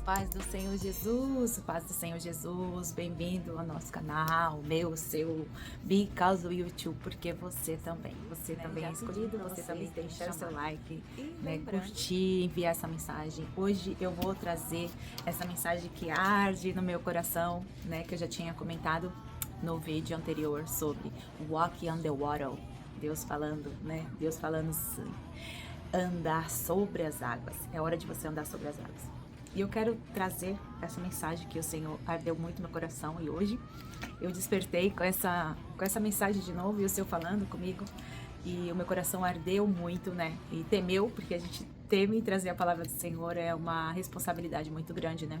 Paz do Senhor Jesus, paz do Senhor Jesus, bem-vindo ao nosso canal, meu, seu, because YouTube, porque você também é escolhido, você também tem que deixar seu like, né, curtir, enviar essa mensagem. Hoje eu vou trazer essa mensagem que arde no meu coração, né, que eu já tinha comentado no vídeo anterior sobre Walk on the Water, Deus falando, né, Deus falando assim, andar sobre as águas, é hora de você andar sobre as águas. E eu quero trazer essa mensagem que o Senhor ardeu muito no coração, e hoje eu despertei com essa mensagem de novo, e o Senhor falando comigo, e o meu coração ardeu muito, né? E temeu, porque a gente teme trazer a palavra do Senhor, é uma responsabilidade muito grande, né?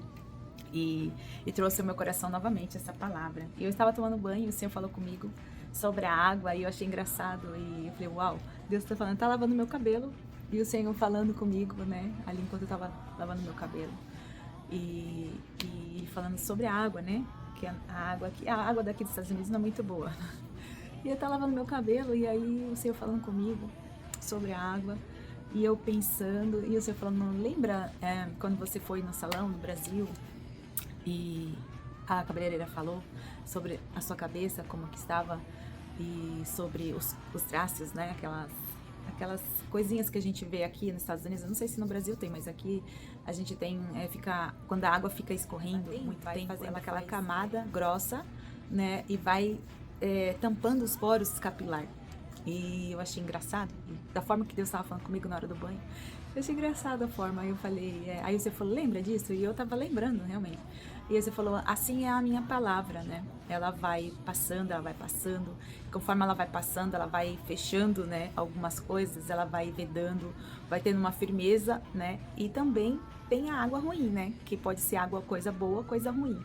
E trouxe ao meu coração novamente essa palavra. E eu estava tomando banho e o Senhor falou comigo sobre a água, e eu achei engraçado, e eu falei, uau, Deus está falando, tá lavando meu cabelo. E o Senhor falando comigo, né, ali enquanto eu tava lavando meu cabelo. E falando sobre a água, né, que a água daqui dos Estados Unidos não é muito boa. E eu tava lavando meu cabelo, e aí o Senhor falando comigo sobre a água. E eu pensando, e o Senhor falando, lembra quando você foi no salão no Brasil e a cabeleireira falou sobre a sua cabeça, como que estava, e sobre os traços, né, aquelas coisinhas que a gente vê aqui nos Estados Unidos. Eu não sei se no Brasil tem, mas aqui a gente tem, quando a água fica escorrendo muito tempo, fazendo aquela camada grossa, né, e vai tampando os poros capilar. E eu achei engraçado, da forma que Deus estava falando comigo na hora do banho, eu achei engraçada a forma. Aí eu falei, aí você falou, lembra disso? E eu tava lembrando, realmente. E aí você falou, assim é a minha palavra, né? Ela vai passando, conforme ela vai passando, ela vai fechando, né? Algumas coisas, ela vai vedando, vai tendo uma firmeza, né? E também tem a água ruim, né? Que pode ser água, coisa boa, coisa ruim.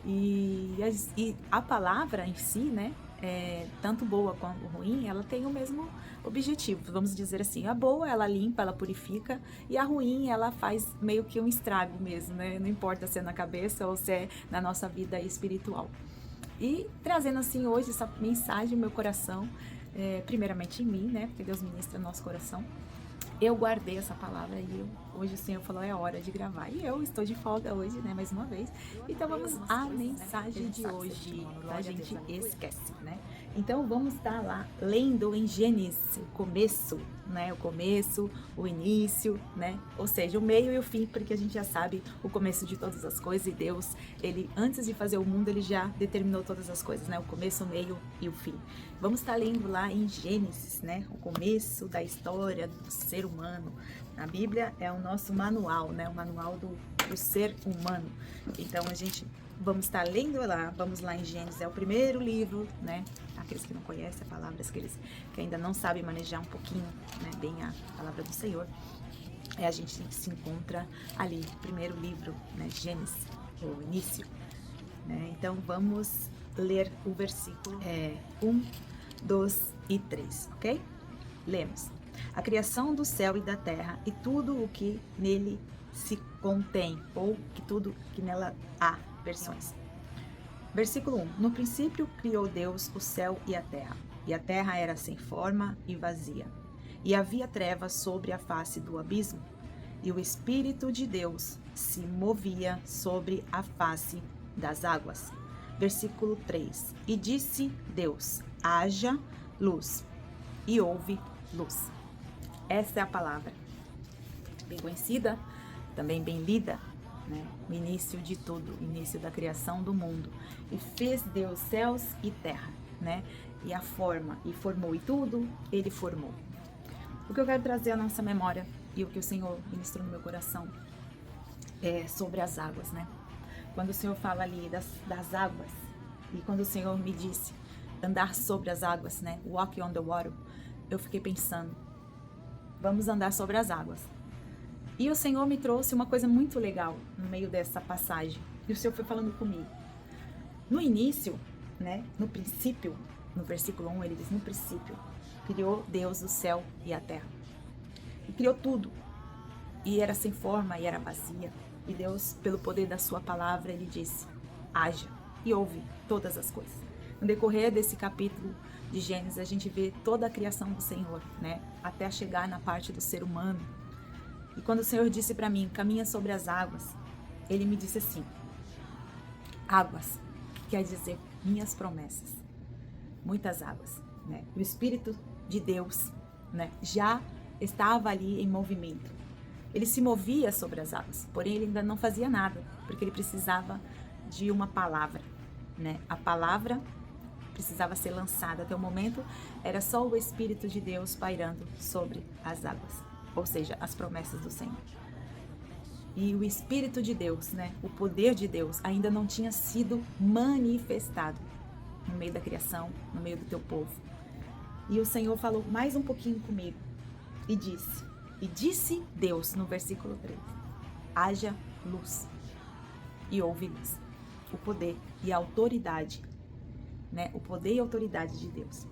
E a palavra em si, né, tanto boa quanto ruim, ela tem o mesmo objetivo, vamos dizer assim. A boa, ela limpa, ela purifica, e a ruim, ela faz meio que um estrago mesmo, né? Não importa se é na cabeça ou se é na nossa vida espiritual. E trazendo assim hoje essa mensagem no meu coração, primeiramente em mim, né, porque Deus ministra no nosso coração. Eu guardei essa palavra e hoje o Senhor falou, é hora de gravar. E eu estou de folga hoje, né, mais uma vez. Então vamos à mensagem de hoje, tá? A gente esquece, né? Então vamos estar lá lendo em Gênesis, o começo, né? O começo, o início, né? Ou seja, o meio e o fim, porque a gente já sabe o começo de todas as coisas, e Deus, ele, antes de fazer o mundo, ele já determinou todas as coisas, né? O começo, o meio e o fim. Vamos estar lendo lá em Gênesis, né? O começo da história do ser humano. A Bíblia é o nosso manual, né? O manual do ser humano. Então a gente vamos estar lendo lá, vamos lá em Gênesis, é o primeiro livro, né? Aqueles que não conhecem a palavra, aqueles que ainda não sabem manejar um pouquinho, né, bem a palavra do Senhor, a gente se encontra ali, primeiro livro, né, Gênesis, o início, né? Então vamos ler o versículo 1, 2 e 3, ok? Lemos. A criação do céu e da terra e tudo o que nele se contém, ou que tudo que nela há, versões. Versículo 1. No princípio criou Deus o céu e a terra era sem forma e vazia. E havia trevas sobre a face do abismo, e o Espírito de Deus se movia sobre a face das águas. Versículo 3. E disse Deus, haja luz, e houve luz. Essa é a palavra, bem conhecida, também bem lida, né? O início de tudo, o início da criação do mundo. E fez Deus céus e terra, né? E a forma, e formou, e tudo ele formou. O que eu quero trazer à nossa memória, e o que o Senhor ministrou no meu coração, é sobre as águas, né? Quando o Senhor fala ali das águas, e quando o Senhor me disse andar sobre as águas, né? Walk on the water, eu fiquei pensando, vamos andar sobre as águas. E o Senhor me trouxe uma coisa muito legal no meio dessa passagem. E o Senhor foi falando comigo. No início, né, no princípio, no versículo 1, ele diz, no princípio, criou Deus o céu e a terra. E criou tudo. E era sem forma e era vazia. E Deus, pelo poder da sua palavra, ele disse, haja. E houve todas as coisas. No decorrer desse capítulo de Gênesis, a gente vê toda a criação do Senhor, né? Até chegar na parte do ser humano. E quando o Senhor disse para mim, caminha sobre as águas, ele me disse assim: águas, que quer dizer minhas promessas. Muitas águas, né? O Espírito de Deus, né, já estava ali em movimento. Ele se movia sobre as águas, porém ele ainda não fazia nada, porque ele precisava de uma palavra, né? A palavra precisava ser lançada. Até o momento era só o Espírito de Deus pairando sobre as águas, ou seja, as promessas do Senhor. E o Espírito de Deus, né, o poder de Deus ainda não tinha sido manifestado no meio da criação, no meio do teu povo. E o Senhor falou mais um pouquinho comigo e disse Deus no versículo 3: haja luz, e houve luz. O poder e a autoridade, né? O poder e a autoridade de Deus.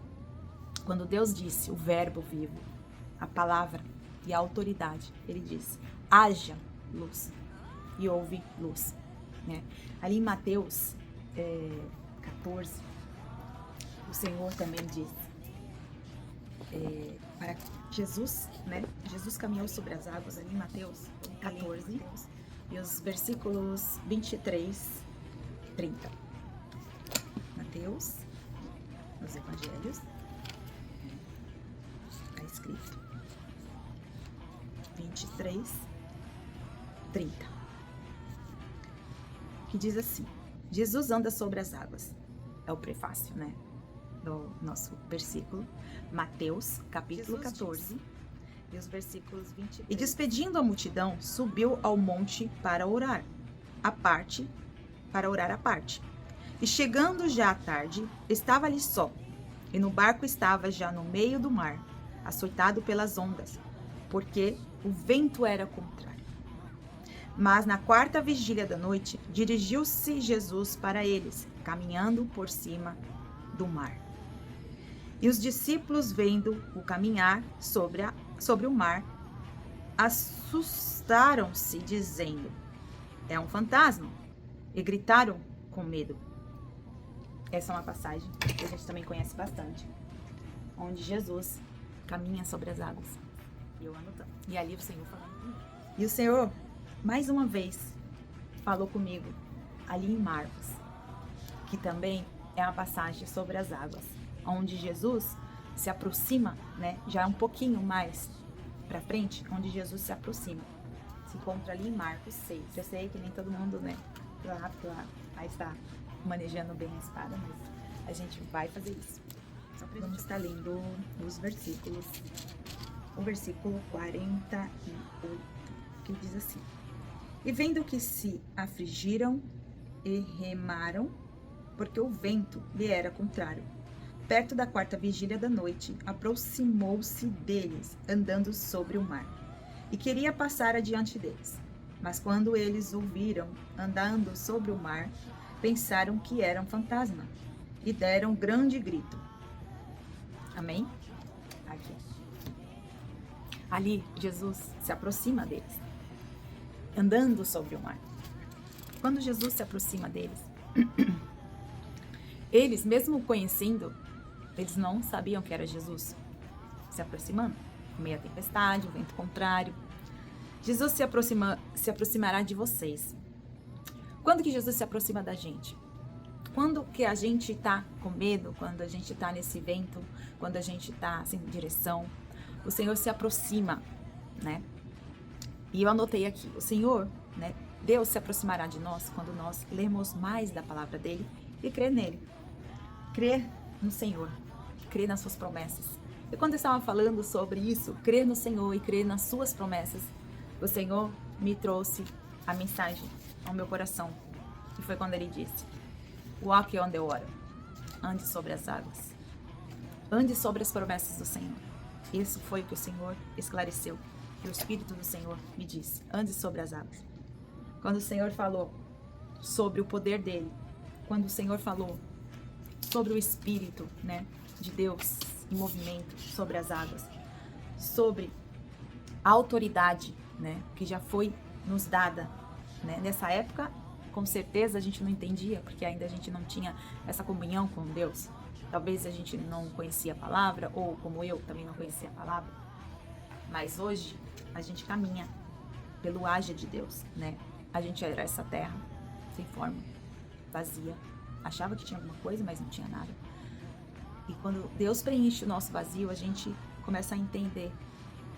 Quando Deus disse, o verbo vivo, a palavra e a autoridade, ele disse: haja luz, e houve luz, né? Ali em Mateus 14, o Senhor também disse, para Jesus, né? Jesus caminhou sobre as águas ali em Mateus 14, e os versículos 23, 30. Mateus, nos Evangelhos, está escrito 23, 30, que diz assim: Jesus anda sobre as águas. É o prefácio, né, do nosso versículo, Mateus, capítulo 14, e os versículos 23. E despedindo a multidão, subiu ao monte para orar à parte. E chegando já à tarde, estava ali só, e no barco estava já no meio do mar, açoitado pelas ondas, porque o vento era contrário. Mas na quarta vigília da noite, dirigiu-se Jesus para eles, caminhando por cima do mar. E os discípulos, vendo o caminhar sobre o mar, assustaram-se, dizendo: é um fantasma, e gritaram com medo. Essa é uma passagem que a gente também conhece bastante, onde Jesus caminha sobre as águas. E eu anotando. E ali o Senhor falando comigo. E o Senhor, mais uma vez, falou comigo ali em Marcos, que também é uma passagem sobre as águas, onde Jesus se aproxima, né? Já um pouquinho mais pra frente, onde Jesus se aproxima. Se encontra ali em Marcos 6. Eu sei que nem todo mundo, né, lá vai estar manejando bem a espada, mas a gente vai fazer isso. Vamos estar lendo os versículos. O versículo 48, que diz assim: e vendo que se afligiram e remaram, porque o vento lhe era contrário, perto da quarta vigília da noite, aproximou-se deles, andando sobre o mar, e queria passar adiante deles. Mas quando eles o viram andando sobre o mar, pensaram que era um fantasma, e deram um grande grito. Amém? Aqui. Ali, Jesus se aproxima deles, andando sobre o mar. Quando Jesus se aproxima deles, eles, mesmo conhecendo, eles não sabiam que era Jesus se aproximando. No meio da tempestade, o vento contrário. Jesus se aproximará de vocês. Quando que Jesus se aproxima da gente? Quando que a gente está com medo, quando a gente está nesse vento, quando a gente está sem direção, o Senhor se aproxima, né? E eu anotei aqui, o Senhor, né? Deus se aproximará de nós quando nós lermos mais da palavra dele e crer nele. Crer no Senhor, crer nas suas promessas. E quando eu estava falando sobre isso, crer no Senhor e crer nas suas promessas, o Senhor me trouxe a mensagem ao meu coração. E foi quando ele disse: walk on the water, ande sobre as águas, ande sobre as promessas do Senhor. Isso foi o que o Senhor esclareceu, que o Espírito do Senhor me disse: ande sobre as águas. Quando o Senhor falou sobre o poder dele, quando o Senhor falou sobre o Espírito, né, de Deus em movimento sobre as águas, sobre a autoridade, né, que já foi nos dada, né, nessa época, com certeza a gente não entendia, porque ainda a gente não tinha essa comunhão com Deus. Talvez a gente não conhecia a palavra, ou como eu também não conhecia a palavra. Mas hoje a gente caminha pelo haja de Deus, né? a gente era essa terra, sem forma, vazia. Achava que tinha alguma coisa, mas não tinha nada. E quando Deus preenche o nosso vazio, a gente começa a entender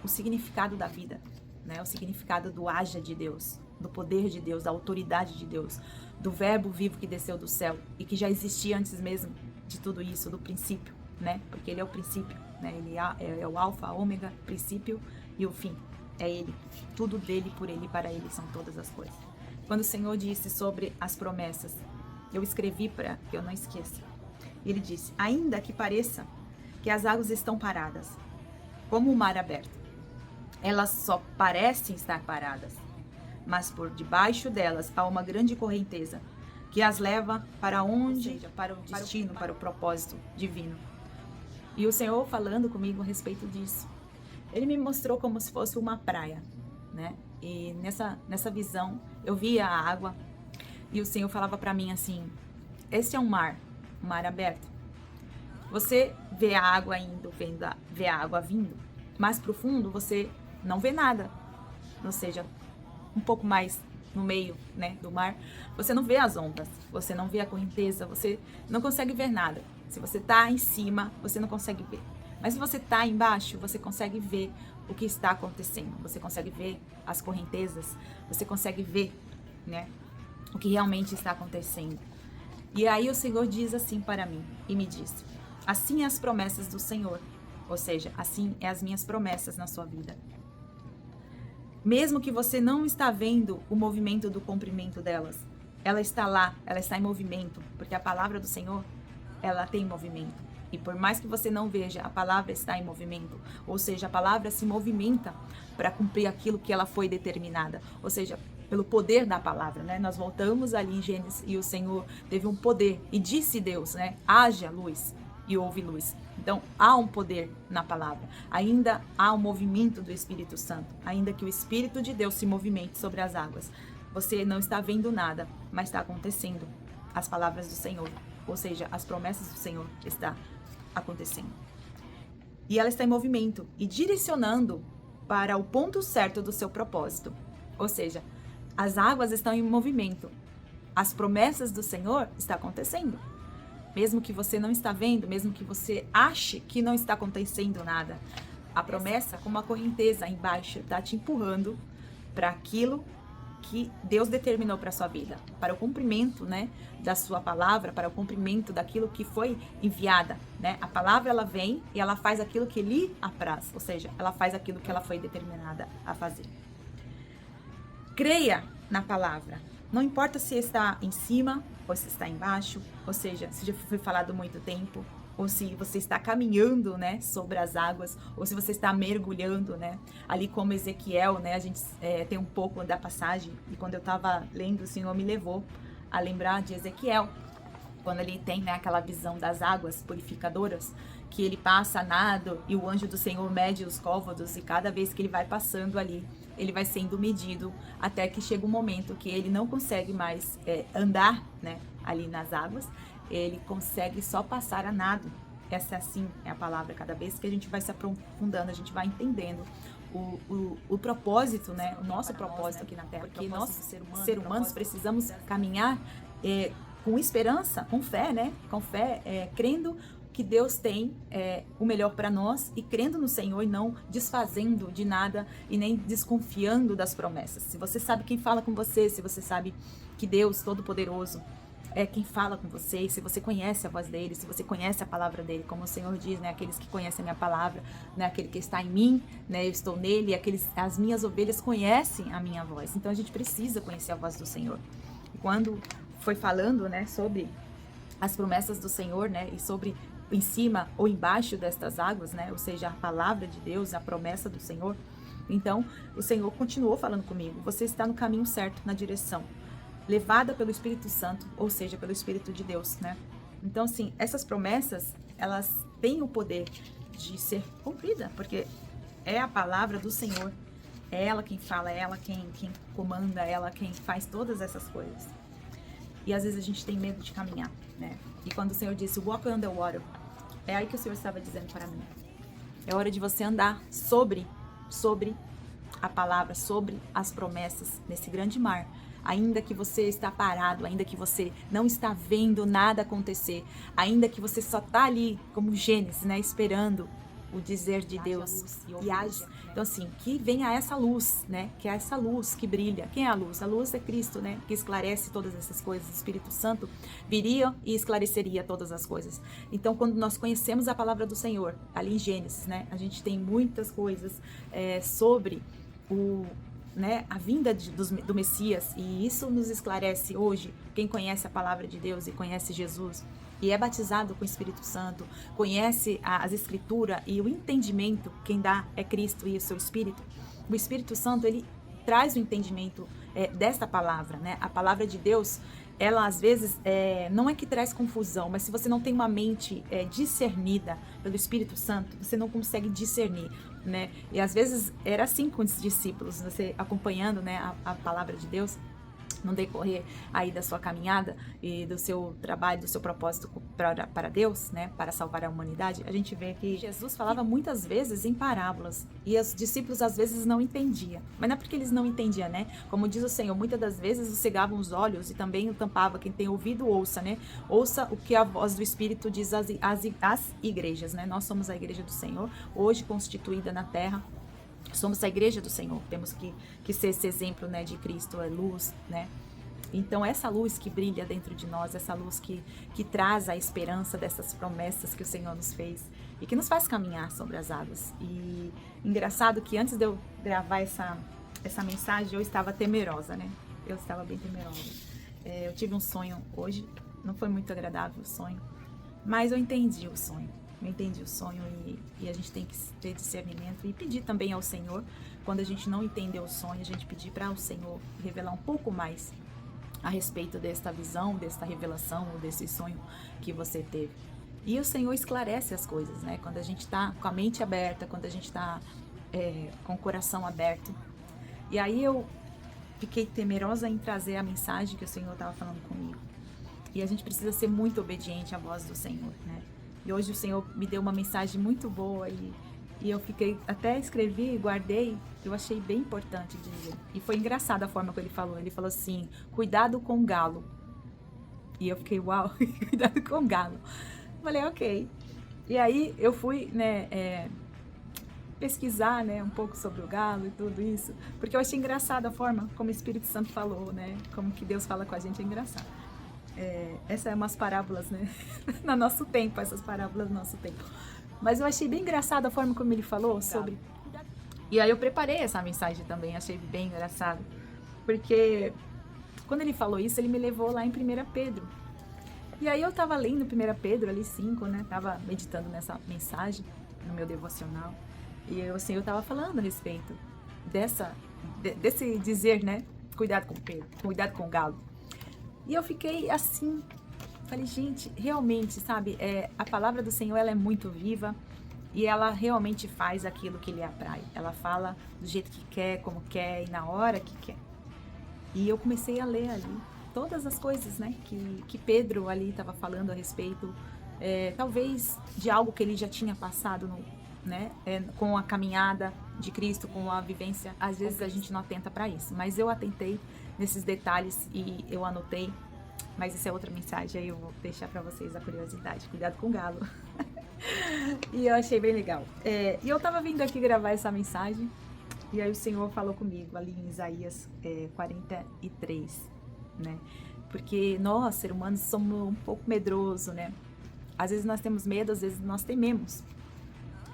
o significado da vida, né? O significado do haja de Deus, do poder de Deus, da autoridade de Deus, do verbo vivo que desceu do céu e que já existia antes mesmo de tudo isso, do princípio, né? Porque ele é o princípio, né? Ele é o alfa, ômega, princípio e o fim. É ele, tudo dele, por ele e para ele são todas as coisas. Quando o Senhor disse sobre as promessas, eu escrevi para que eu não esqueça. Ele disse: ainda que pareça que as águas estão paradas, como o mar aberto, elas só parecem estar paradas, mas por debaixo delas há uma grande correnteza que as leva para onde? Seja, para o destino, para o propósito divino. E o Senhor falando comigo a respeito disso, ele me mostrou como se fosse uma praia, né? E nessa visão eu via a água e o Senhor falava para mim assim: esse é um mar aberto. Você vê a água indo, vê a água vindo, mais profundo você não vê nada, ou seja, um pouco mais no meio, né, do mar, você não vê as ondas, você não vê a correnteza, você não consegue ver nada. Se você está em cima, você não consegue ver. Mas se você está embaixo, você consegue ver o que está acontecendo. Você consegue ver as correntezas, você consegue ver, né, o que realmente está acontecendo. E aí o Senhor diz assim para mim, e me diz: assim é as promessas do Senhor, ou seja, assim é as minhas promessas na sua vida. Mesmo que você não está vendo o movimento do cumprimento delas, ela está lá, ela está em movimento, porque a palavra do Senhor, ela tem movimento. E por mais que você não veja, a palavra está em movimento. Ou seja, a palavra se movimenta para cumprir aquilo que ela foi determinada. Ou seja, pelo poder da palavra, né? Nós voltamos ali em Gênesis e o Senhor teve um poder. E disse Deus, né? Haja luz e houve luz. Então, há um poder na palavra. Ainda há um movimento do Espírito Santo. Ainda que o Espírito de Deus se movimente sobre as águas. Você não está vendo nada, mas está acontecendo as palavras do Senhor. Ou seja, as promessas do Senhor estão acontecendo. E ela está em movimento e direcionando para o ponto certo do seu propósito. Ou seja, as águas estão em movimento. As promessas do Senhor estão acontecendo. Mesmo que você não está vendo, mesmo que você ache que não está acontecendo nada, a promessa, como a correnteza embaixo, está te empurrando para aquilo que Deus determinou para a sua vida, para o cumprimento, né, da sua palavra, para o cumprimento daquilo que foi enviada, né? A palavra, ela vem e ela faz aquilo que lhe apraz, ou seja, ela faz aquilo que ela foi determinada a fazer. Creia na palavra. Não importa se está em cima ou se está embaixo, ou seja, se já foi falado muito tempo, ou se você está caminhando, né, sobre as águas, ou se você está mergulhando, né, ali como Ezequiel, né, a gente tem um pouco da passagem, e quando eu estava lendo, o Senhor me levou a lembrar de Ezequiel, quando ele tem, né, aquela visão das águas purificadoras, que ele passa nado e o anjo do Senhor mede os côvados, e cada vez que ele vai passando ali, ele vai sendo medido até que chega um momento que ele não consegue mais andar, né, ali nas águas, ele consegue só passar a nado. Essa assim é a palavra. Cada vez que a gente vai se aprofundando, a gente vai entendendo o propósito, né, o nosso propósito aqui na Terra, porque nós, seres humanos, precisamos caminhar com esperança, com fé, né, com fé, crendo que Deus tem o melhor para nós e crendo no Senhor e não desfazendo de nada e nem desconfiando das promessas. Se você sabe quem fala com você, se você sabe que Deus Todo-Poderoso é quem fala com você, se você conhece a voz dele, se você conhece a palavra dele, como o Senhor diz, né, aqueles que conhecem a minha palavra, né, aquele que está em mim, né, eu estou nele, as minhas ovelhas conhecem a minha voz. Então a gente precisa conhecer a voz do Senhor. E quando foi falando, né, sobre as promessas do Senhor, né, e sobre em cima ou embaixo destas águas, né, ou seja, a palavra de Deus, a promessa do Senhor, então o Senhor continuou falando comigo: você está no caminho certo, na direção levada pelo Espírito Santo, ou seja, pelo Espírito de Deus, né? Então, assim, essas promessas, elas têm o poder de ser cumprida, porque é a palavra do Senhor, é ela quem fala, é ela quem comanda, é ela quem faz todas essas coisas. E às vezes a gente tem medo de caminhar, né? E quando o Senhor disse, walk on the water, é aí que o Senhor estava dizendo para mim: é hora de você andar sobre a palavra, sobre as promessas nesse grande mar, ainda que você está parado, ainda que você não está vendo nada acontecer, ainda que você só está ali como Gênesis, né, esperando o dizer de Deus e age. Então, assim, que venha essa luz, né? Que é essa luz que brilha. Quem é a luz? A luz é Cristo, né? Que esclarece todas essas coisas. O Espírito Santo viria e esclareceria todas as coisas. Então, quando nós conhecemos a palavra do Senhor, ali em Gênesis, né? A gente tem muitas coisas sobre né, a vinda do Messias, e isso nos esclarece hoje. Quem conhece a palavra de Deus e conhece Jesus e é batizado com o Espírito Santo, conhece as Escrituras e o entendimento, quem dá é Cristo e o seu Espírito. O Espírito Santo, ele traz o entendimento desta palavra, né? A palavra de Deus, ela às vezes não é que traz confusão, mas se você não tem uma mente discernida pelo Espírito Santo, você não consegue discernir, né? E às vezes era assim com os discípulos, você acompanhando, né, a palavra de Deus no decorrer aí da sua caminhada e do seu trabalho, do seu propósito para Deus, né, para salvar a humanidade, a gente vê que Jesus falava muitas vezes em parábolas e os discípulos às vezes não entendiam, mas não é porque eles não entendiam, né, como diz o Senhor, muitas das vezes cegavam os olhos e também o tampava, quem tem ouvido ouça, né, ouça o que a voz do Espírito diz às igrejas, né, nós somos a igreja do Senhor, hoje constituída na terra. Somos a igreja do Senhor, temos que ser esse exemplo, né, de Cristo, é luz, né? Então essa luz que brilha dentro de nós, essa luz que traz a esperança dessas promessas que o Senhor nos fez e que nos faz caminhar sobre as águas. E engraçado que antes de eu gravar essa mensagem, eu estava temerosa, né? Eu estava bem temerosa. Eu tive um sonho hoje, não foi muito agradável o sonho, mas eu entendi o sonho. Eu entendi o sonho e a gente tem que ter discernimento e pedir também ao Senhor, quando a gente não entender o sonho, a gente pedir para o Senhor revelar um pouco mais a respeito desta visão, desta revelação ou desse sonho que você teve. E o Senhor esclarece as coisas, né? Quando a gente está com a mente aberta, quando a gente está com o coração aberto. E aí eu fiquei temerosa em trazer a mensagem que o Senhor estava falando comigo. E a gente precisa ser muito obediente à voz do Senhor, né? E hoje o Senhor me deu uma mensagem muito boa e eu fiquei, até escrevi e guardei, eu achei bem importante dizer. E foi engraçada a forma que ele falou. Ele falou assim, cuidado com o galo. E eu fiquei, uau, cuidado com o galo. Falei, ok. E aí eu fui, né, pesquisar, né, um pouco sobre o galo e tudo isso, porque eu achei engraçada a forma como o Espírito Santo falou, né, como que Deus fala com a gente, é engraçado. Essa é umas parábolas, né? No nosso tempo, essas parábolas do nosso tempo. Mas eu achei bem engraçada a forma como ele falou sobre... E aí eu preparei essa mensagem também, achei bem engraçado. Porque quando ele falou isso, ele me levou lá em 1 Pedro. E aí eu tava lendo 1 Pedro ali 5, né? Tava meditando nessa mensagem, no meu devocional. E eu, assim, eu tava falando a respeito desse dizer, né? Cuidado com o Pedro, cuidado com o galo. E eu fiquei assim, falei, gente, realmente, sabe, a palavra do Senhor, ela é muito viva e ela realmente faz aquilo que lhe aprai. Ela fala do jeito que quer, como quer e na hora que quer. E eu comecei a ler ali todas as coisas, né, que Pedro ali estava falando a respeito, talvez de algo que ele já tinha passado, né, com a caminhada de Cristo, com a vivência. Às vezes a gente não atenta para isso, mas eu atentei nesses detalhes e eu anotei, mas isso é outra mensagem, aí eu vou deixar para vocês a curiosidade. Cuidado com o galo. E eu achei bem legal. E eu tava vindo aqui gravar essa mensagem, e aí o Senhor falou comigo ali em Isaías 43, né? Porque nós, seres humanos, somos um pouco medrosos, né? Às vezes nós temos medo, às vezes nós tememos.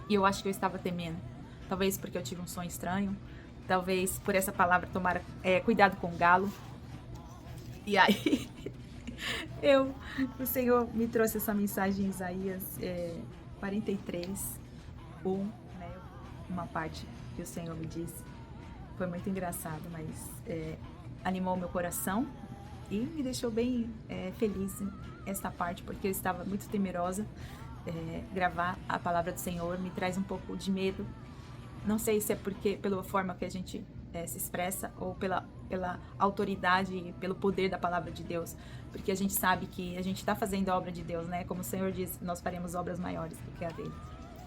E eu acho que eu estava temendo. Talvez porque eu tive um sonho estranho, talvez por essa palavra tomar cuidado com o galo. E aí o Senhor me trouxe essa mensagem em Isaías 43, 1, né? Uma parte que o Senhor me disse. Foi muito engraçado, mas animou meu coração e me deixou bem feliz essa parte, porque eu estava muito temerosa. Gravar a palavra do Senhor me traz um pouco de medo. Não sei se é porque pela forma que a gente se expressa ou pela autoridade e pelo poder da palavra de Deus, porque a gente sabe que a gente está fazendo a obra de Deus, né? Como o Senhor diz, nós faremos obras maiores do que a dele.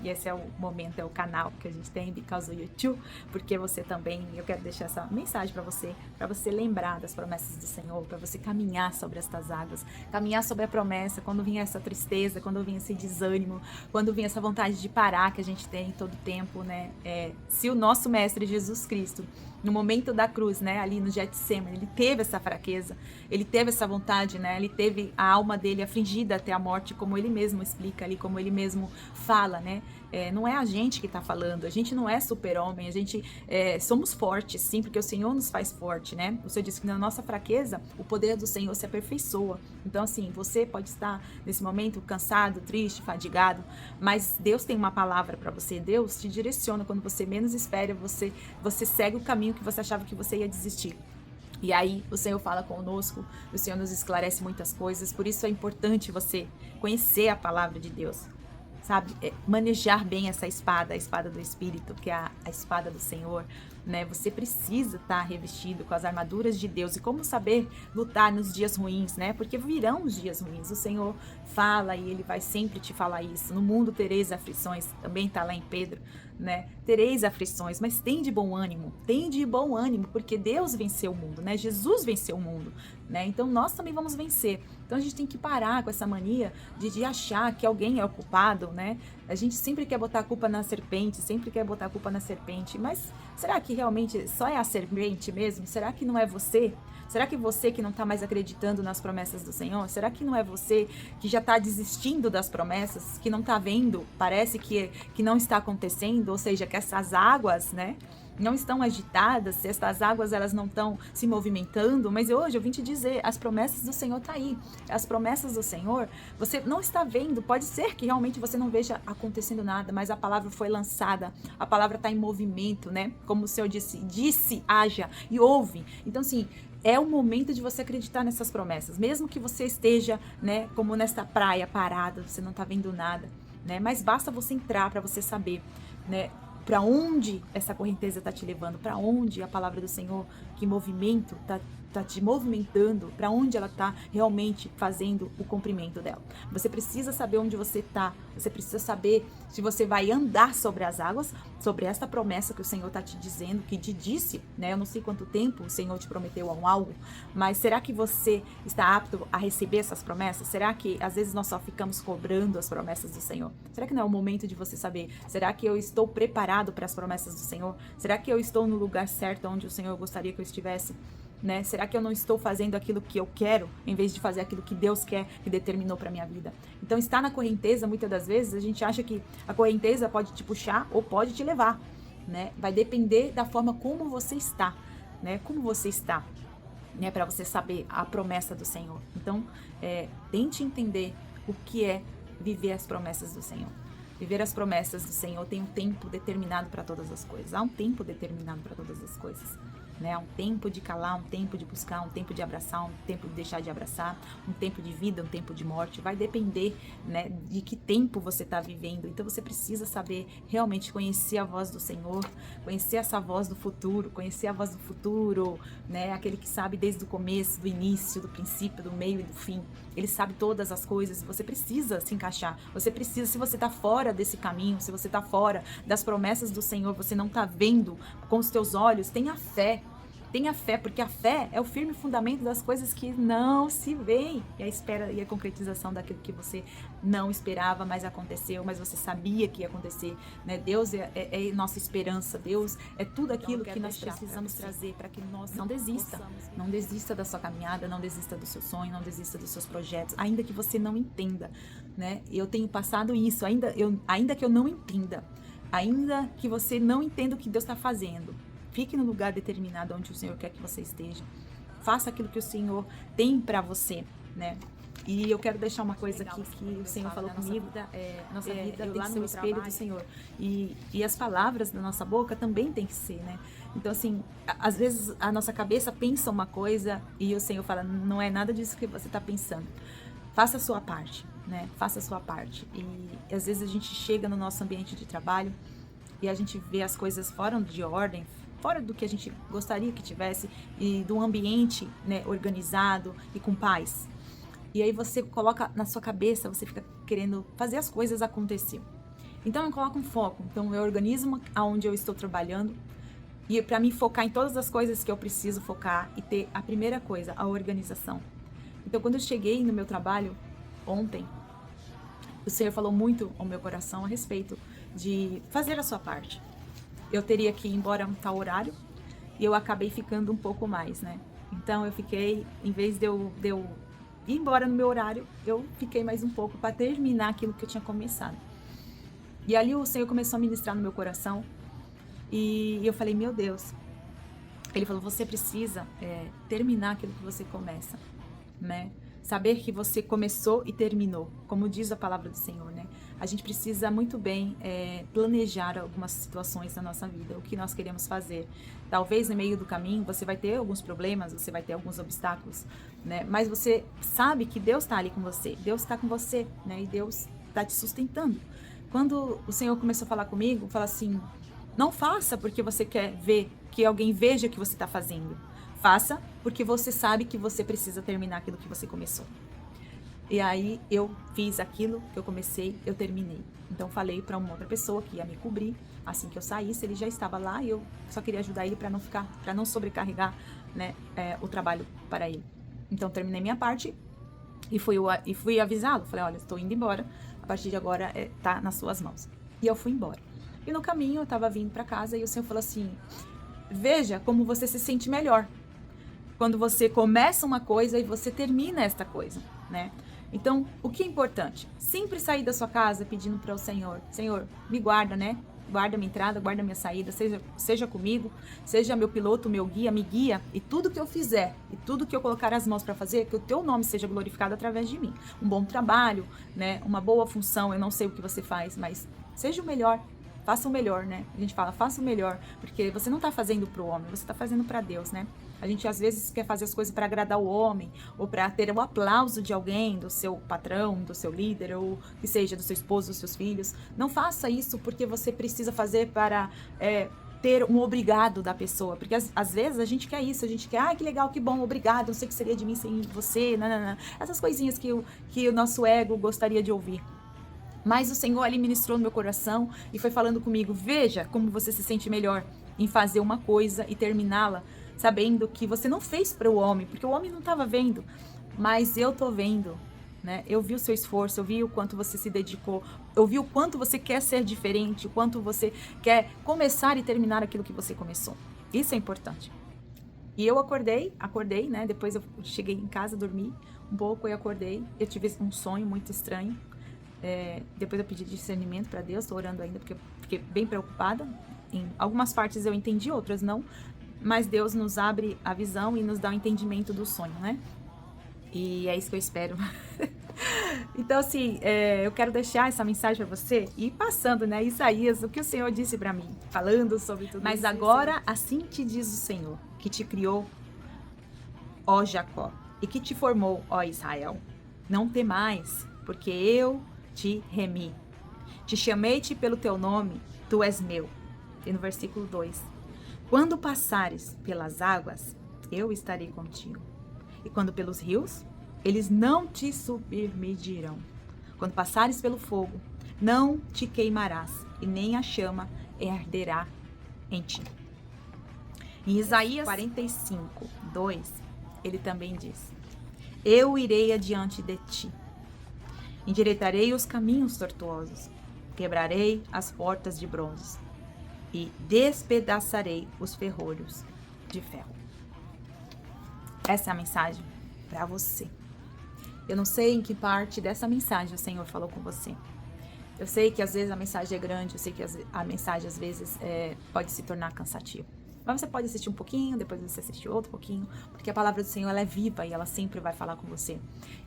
E esse é o momento, é o canal que a gente tem, Because of YouTube, porque você também, eu quero deixar essa mensagem para você lembrar das promessas do Senhor, para você caminhar sobre estas águas, caminhar sobre a promessa, quando vinha essa tristeza, quando vinha esse desânimo, quando vinha essa vontade de parar que a gente tem todo tempo, né? Se o nosso Mestre Jesus Cristo, no momento da cruz, né, ali no Getsemane, ele teve essa fraqueza, ele teve essa vontade, né, ele teve a alma dele afligida até a morte, como ele mesmo explica ali, como ele mesmo fala, né, não é a gente que está falando, a gente não é super-homem, a gente somos fortes, sim, porque o Senhor nos faz forte, né, o Senhor disse que na nossa fraqueza, o poder do Senhor se aperfeiçoa. Então, assim, você pode estar nesse momento cansado, triste, fadigado, mas Deus tem uma palavra para você, Deus te direciona quando você menos espera, você segue o caminho que você achava que você ia desistir. E aí o Senhor fala conosco, o Senhor nos esclarece muitas coisas, por isso é importante você conhecer a palavra de Deus, sabe? Manejar bem essa espada, a espada do Espírito, que é a espada do Senhor, né? Você precisa estar revestido com as armaduras de Deus. E como saber lutar nos dias ruins, né? Porque virão os dias ruins. O Senhor fala e Ele vai sempre te falar isso. No mundo tereis aflições, também está lá em Pedro, né? Tereis aflições, mas tem de bom ânimo, porque Deus venceu o mundo, né? Jesus venceu o mundo, né? Então nós também vamos vencer. Então a gente tem que parar com essa mania de achar que alguém é o culpado, né? A gente sempre quer botar a culpa na serpente, mas será que realmente só é a serpente mesmo? Será que não é você? Será que você que não está mais acreditando nas promessas do Senhor? Será que não é você que já está desistindo das promessas, que não está vendo, parece que não está acontecendo, ou seja, que essas águas, né, não estão agitadas, essas águas elas não estão se movimentando, mas hoje eu vim te dizer, as promessas do Senhor estão aí, as promessas do Senhor, você não está vendo, pode ser que realmente você não veja acontecendo nada, mas a palavra foi lançada, a palavra está em movimento, né, como o Senhor disse, haja e ouve, então assim, é o momento de você acreditar nessas promessas, mesmo que você esteja, né, como nesta praia parada, você não está vendo nada, né, mas basta você entrar para você saber, né, para onde essa correnteza está te levando, para onde a palavra do Senhor, que movimento está te movimentando, para onde ela está realmente fazendo o cumprimento dela. Você precisa saber onde você está, você precisa saber se você vai andar sobre as águas, sobre esta promessa que o Senhor está te dizendo, que te disse, né? Eu não sei quanto tempo o Senhor te prometeu algo, mas será que você está apto a receber essas promessas? Será que às vezes nós só ficamos cobrando as promessas do Senhor? Será que não é o momento de você saber? Será que eu estou preparado para as promessas do Senhor? Será que eu estou no lugar certo onde o Senhor gostaria que eu estivesse? Né? Será que eu não estou fazendo aquilo que eu quero, em vez de fazer aquilo que Deus quer, que determinou para minha vida? Então, estar na correnteza, muitas das vezes, a gente acha que a correnteza pode te puxar ou pode te levar, né? Vai depender da forma como você está, né? Como você está, né? Para você saber a promessa do Senhor. Então, tente entender o que é viver as promessas do Senhor. Viver as promessas do Senhor tem um tempo determinado para todas as coisas. Há um tempo determinado para todas as coisas. Né? Um tempo de calar, um tempo de buscar, um tempo de abraçar, um tempo de deixar de abraçar, um tempo de vida, um tempo de morte. Vai depender, né, de que tempo você está vivendo. Então você precisa saber realmente conhecer a voz do Senhor, conhecer essa voz do futuro, né? Aquele que sabe desde o começo, do início, do princípio, do meio e do fim. Ele sabe todas as coisas. Você precisa se encaixar. Você precisa, se você está fora desse caminho, se você está fora das promessas do Senhor, você não está vendo com os teus olhos, tenha fé. Tenha fé, porque a fé é o firme fundamento das coisas que não se veem. E a espera e a concretização daquilo que você não esperava, mas aconteceu, mas você sabia que ia acontecer. Né? Deus é nossa esperança, Deus é tudo aquilo que nós precisamos trazer para que nós não desista. Não desista da sua caminhada, não desista do seu sonho, não desista dos seus projetos, ainda que você não entenda. Né? Eu tenho passado isso, ainda que eu não entenda, ainda que você não entenda o que Deus está fazendo. Fique no lugar determinado onde o Senhor quer que você esteja. Faça aquilo que o Senhor tem para você, né? E eu quero deixar uma coisa aqui que o Senhor falou comigo. Nossa vida tem que ser o espelho do Senhor. E as palavras da nossa boca também tem que ser, né? Então, assim, às vezes a nossa cabeça pensa uma coisa e o Senhor fala, não é nada disso que você está pensando. Faça a sua parte, né? Faça a sua parte. E às vezes a gente chega no nosso ambiente de trabalho e a gente vê as coisas fora de ordem, fora do que a gente gostaria que tivesse, e de um ambiente, né, organizado e com paz. E aí você coloca na sua cabeça, você fica querendo fazer as coisas acontecer. Então eu coloco um foco, então eu organizo aonde eu estou trabalhando, e para mim focar em todas as coisas que eu preciso focar e ter a primeira coisa, a organização. Então quando eu cheguei no meu trabalho ontem, o Senhor falou muito ao meu coração a respeito de fazer a sua parte. Eu teria que ir embora a um tal horário e eu acabei ficando um pouco mais, né? Então eu fiquei, em vez de eu ir embora no meu horário, eu fiquei mais um pouco para terminar aquilo que eu tinha começado. E ali o Senhor começou a ministrar no meu coração e eu falei, meu Deus. Ele falou, você precisa terminar aquilo que você começa, né? Saber que você começou e terminou, como diz a palavra do Senhor, né? A gente precisa muito bem planejar algumas situações na nossa vida, o que nós queremos fazer. Talvez no meio do caminho você vai ter alguns problemas, você vai ter alguns obstáculos, né? Mas você sabe que Deus está ali com você, Deus está com você, né? E Deus está te sustentando. Quando o Senhor começou a falar comigo, fala assim, não faça porque você quer ver, que alguém veja o que você está fazendo. Faça porque você sabe que você precisa terminar aquilo que você começou. E aí eu fiz aquilo que eu comecei, eu terminei. Então falei para uma outra pessoa que ia me cobrir, assim que eu saísse, ele já estava lá e eu só queria ajudar ele para não sobrecarregar, né, o trabalho para ele. Então terminei minha parte e fui avisá-lo. Falei, olha, estou indo embora, a partir de agora tá nas suas mãos. E eu fui embora. E no caminho eu estava vindo para casa e o Senhor falou assim, veja como você se sente melhor quando você começa uma coisa e você termina esta coisa, né? Então, o que é importante? Sempre sair da sua casa pedindo para o Senhor, Senhor, me guarda, né? Guarda minha entrada, guarda minha saída, seja comigo, seja meu piloto, meu guia, me guia, e tudo que eu fizer, e tudo que eu colocar as mãos para fazer, que o teu nome seja glorificado através de mim. Um bom trabalho, né? Uma boa função, eu não sei o que você faz, mas seja o melhor. Faça o melhor, né? A gente fala, faça o melhor, porque você não está fazendo para o homem, você está fazendo para Deus, né? A gente às vezes quer fazer as coisas para agradar o homem, ou para ter o aplauso de alguém, do seu patrão, do seu líder, ou que seja do seu esposo, dos seus filhos. Não faça isso porque você precisa fazer para ter um obrigado da pessoa, porque às vezes a gente quer isso, a gente quer, que legal, que bom, obrigado, não sei o que seria de mim sem você, nanana. Essas coisinhas que o nosso ego gostaria de ouvir. Mas o Senhor ali ministrou no meu coração e foi falando comigo, veja como você se sente melhor em fazer uma coisa e terminá-la, sabendo que você não fez para o homem, porque o homem não estava vendo, mas eu tô vendo, né? Eu vi o seu esforço, eu vi o quanto você se dedicou, eu vi o quanto você quer ser diferente, o quanto você quer começar e terminar aquilo que você começou. Isso é importante. E eu acordei, né? Depois eu cheguei em casa, dormi um pouco e acordei. Eu tive um sonho muito estranho. Depois eu pedi discernimento para Deus, estou orando ainda porque fiquei bem preocupada. Em algumas partes eu entendi, outras não, mas Deus nos abre a visão e nos dá o entendimento do sonho, né? E é isso que eu espero. Então, assim, eu quero deixar essa mensagem para você e passando, né, Isaías, o que o Senhor disse para mim, falando sobre tudo isso. Mas agora, assim te diz o Senhor, que te criou, ó Jacó, e que te formou, ó Israel. Não temais, porque eu te remi. Te chamei-te pelo teu nome, tu és meu. E no versículo 2. Quando passares pelas águas, eu estarei contigo. E quando pelos rios, eles não te submergirão. Quando passares pelo fogo, não te queimarás, e nem a chama arderá em ti. Em Isaías 45, 2, ele também diz, eu irei adiante de ti. Endireitarei os caminhos tortuosos, quebrarei as portas de bronze e despedaçarei os ferrolhos de ferro. Essa é a mensagem para você. Eu não sei em que parte dessa mensagem o Senhor falou com você. Eu sei que às vezes a mensagem é grande, eu sei que a mensagem às vezes pode se tornar cansativa. Mas você pode assistir um pouquinho, depois você assiste outro pouquinho, porque a palavra do Senhor ela é viva e ela sempre vai falar com você.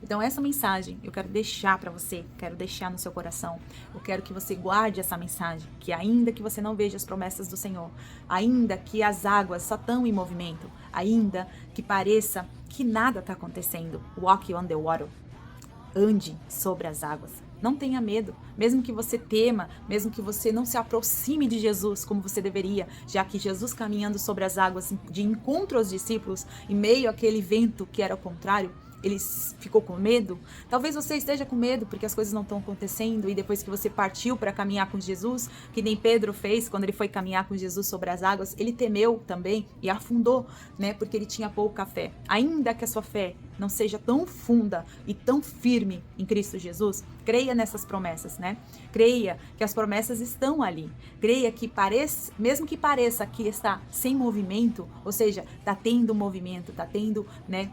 Então essa mensagem eu quero deixar para você, quero deixar no seu coração. Eu quero que você guarde essa mensagem, que ainda que você não veja as promessas do Senhor, ainda que as águas só estão em movimento, ainda que pareça que nada está acontecendo, walk on the water, ande sobre as águas. Não tenha medo, mesmo que você tema, mesmo que você não se aproxime de Jesus como você deveria, já que Jesus caminhando sobre as águas de encontro aos discípulos, em meio àquele vento que era o contrário, ele ficou com medo. Talvez você esteja com medo porque as coisas não estão acontecendo, e depois que você partiu para caminhar com Jesus, que nem Pedro fez quando ele foi caminhar com Jesus sobre as águas, ele temeu também e afundou, né? Porque ele tinha pouca fé. Ainda que a sua fé não seja tão funda e tão firme em Cristo Jesus, creia nessas promessas, né? Creia que as promessas estão ali. Creia que mesmo que pareça que está sem movimento, ou seja, está tendo movimento, está tendo, né?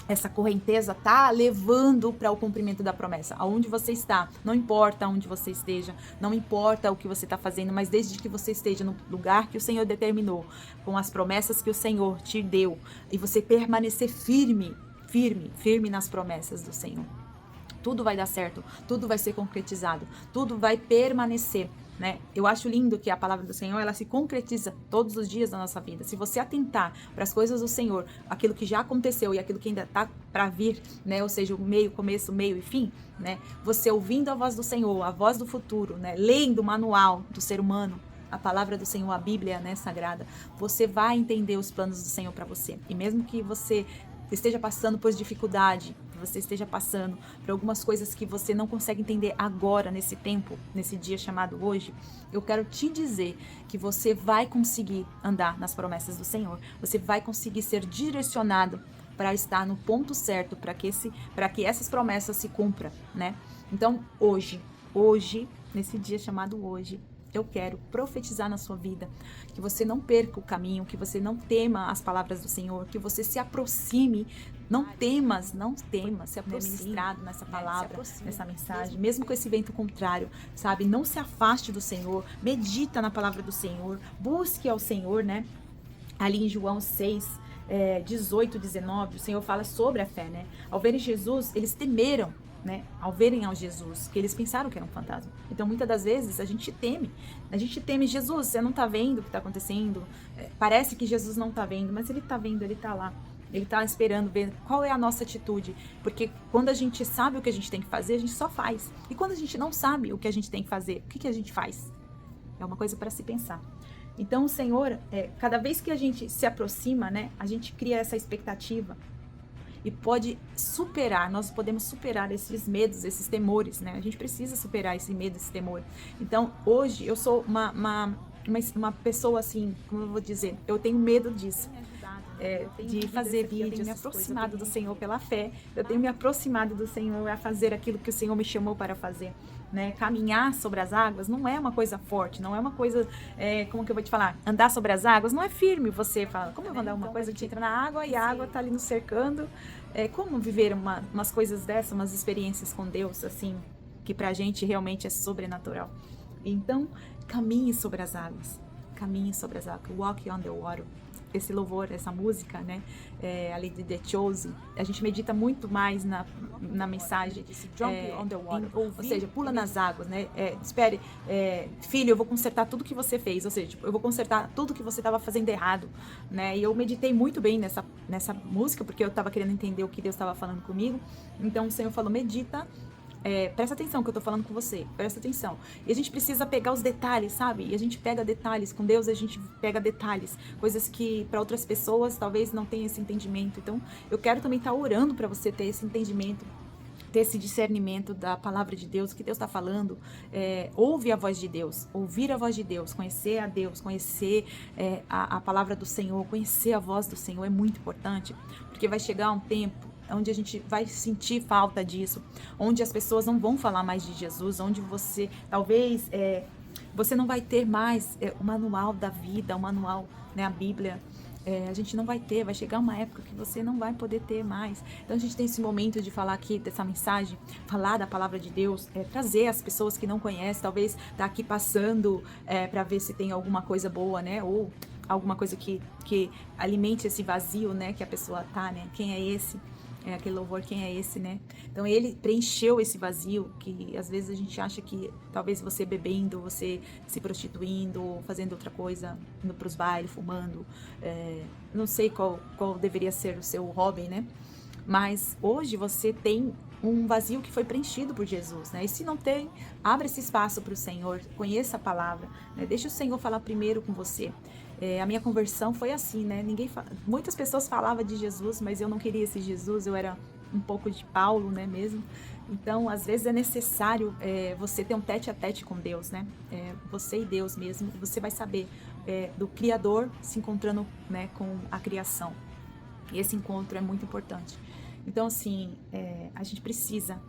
Essa correnteza tá levando para o cumprimento da promessa. Aonde você está, não importa onde você esteja, não importa o que você está fazendo, mas desde que você esteja no lugar que o Senhor determinou, com as promessas que o Senhor te deu, e você permanecer firme nas promessas do Senhor, tudo vai dar certo, tudo vai ser concretizado, tudo vai permanecer, né? Eu acho lindo que a palavra do Senhor, ela se concretiza todos os dias da nossa vida. Se você atentar para as coisas do Senhor, aquilo que já aconteceu e aquilo que ainda está para vir, né? Ou seja, o meio, começo, meio e fim, né? Você ouvindo a voz do Senhor, a voz do futuro, né? Lendo o manual do ser humano, a palavra do Senhor, a Bíblia, né, sagrada, você vai entender os planos do Senhor para você. E mesmo que você esteja passando por dificuldade, que você esteja passando por algumas coisas que você não consegue entender agora, nesse tempo, nesse dia chamado hoje, eu quero te dizer que você vai conseguir andar nas promessas do Senhor, você vai conseguir ser direcionado para estar no ponto certo, para que essas promessas se cumpram, né? Então, hoje, nesse dia chamado hoje, eu quero profetizar na sua vida, que você não perca o caminho, que você não tema as palavras do Senhor, que você se aproxime, não temas, se aproxime, ministrado nessa palavra, nessa mensagem, mesmo com esse vento contrário, sabe? Não se afaste do Senhor, medita na palavra do Senhor, busque ao Senhor, né? Ali em João 6, 18, 19, o Senhor fala sobre a fé, né? Ao verem Jesus, eles temeram, né, ao verem ao Jesus, que eles pensaram que era um fantasma. Então, muitas das vezes, a gente teme, Jesus, você não tá vendo o que tá acontecendo, parece que Jesus não tá vendo, mas ele tá vendo, ele tá lá, ele tá esperando ver qual é a nossa atitude, porque quando a gente sabe o que a gente tem que fazer, a gente só faz, e quando a gente não sabe o que a gente tem que fazer, o que a gente faz? É uma coisa para se pensar. Então, o Senhor, cada vez que a gente se aproxima, né, a gente cria essa expectativa, e pode superar, nós podemos superar esses medos, esses temores, né? A gente precisa superar esse medo, esse temor. Então, hoje, eu sou uma pessoa assim, como eu vou dizer, eu tenho medo disso. De fazer vídeos, eu tenho me aproximado do Senhor pela fé, eu tenho me aproximado do Senhor a fazer aquilo que o Senhor me chamou para fazer, né? Caminhar sobre as águas não é uma coisa forte, não é uma coisa, como que eu vou te falar, andar sobre as águas não é firme, você fala, como eu vou andar uma coisa que entra na água e a água tá ali nos cercando, como viver umas coisas dessas, umas experiências com Deus, assim, que pra gente realmente é sobrenatural. Então, caminhe sobre as águas, walk on the water. Esse louvor, essa música, né, ali de The Chosen, a gente medita muito mais na mensagem desse jump on the water, ou seja, pula nas águas, né, espere, filho, eu vou consertar tudo que você fez, ou seja, tipo, eu vou consertar tudo que você estava fazendo errado, né, e eu meditei muito bem nessa música, porque eu estava querendo entender o que Deus estava falando comigo, então o Senhor falou, medita, presta atenção que eu tô falando com você, presta atenção. E a gente precisa pegar os detalhes, sabe? E a gente pega detalhes, com Deus a gente pega detalhes, coisas que para outras pessoas talvez não tenham esse entendimento. Então, eu quero também estar orando para você ter esse entendimento, ter esse discernimento da palavra de Deus, que Deus está falando, ouve a voz de Deus, ouvir a voz de Deus, conhecer a Deus, conhecer a palavra do Senhor, conhecer a voz do Senhor é muito importante, porque vai chegar um tempo onde a gente vai sentir falta disso, onde as pessoas não vão falar mais de Jesus, onde você, talvez, você não vai ter mais o manual da vida, o manual, né, a Bíblia, a gente não vai ter, vai chegar uma época que você não vai poder ter mais. Então a gente tem esse momento de falar aqui dessa mensagem, falar da palavra de Deus, trazer as pessoas que não conhecem, talvez tá aqui passando para ver se tem alguma coisa boa, né, ou alguma coisa que alimente esse vazio, né, que a pessoa tá, né, quem é esse? Aquele louvor, quem é esse, né? Então ele preencheu esse vazio que às vezes a gente acha que talvez você bebendo, você se prostituindo, fazendo outra coisa, indo pros bailes, fumando, não sei qual deveria ser o seu hobby, né? Mas hoje você tem um vazio que foi preenchido por Jesus, né? E se não tem, abra esse espaço para o Senhor, conheça a palavra, né? Deixa o Senhor falar primeiro com você. A minha conversão foi assim, né? Muitas pessoas falavam de Jesus, mas eu não queria esse Jesus, eu era um pouco de Paulo, né, mesmo. Então, às vezes é necessário você ter um tete a tete com Deus, né? Você e Deus mesmo, você vai saber do Criador se encontrando, né, com a criação. E esse encontro é muito importante. Então, assim, a gente precisa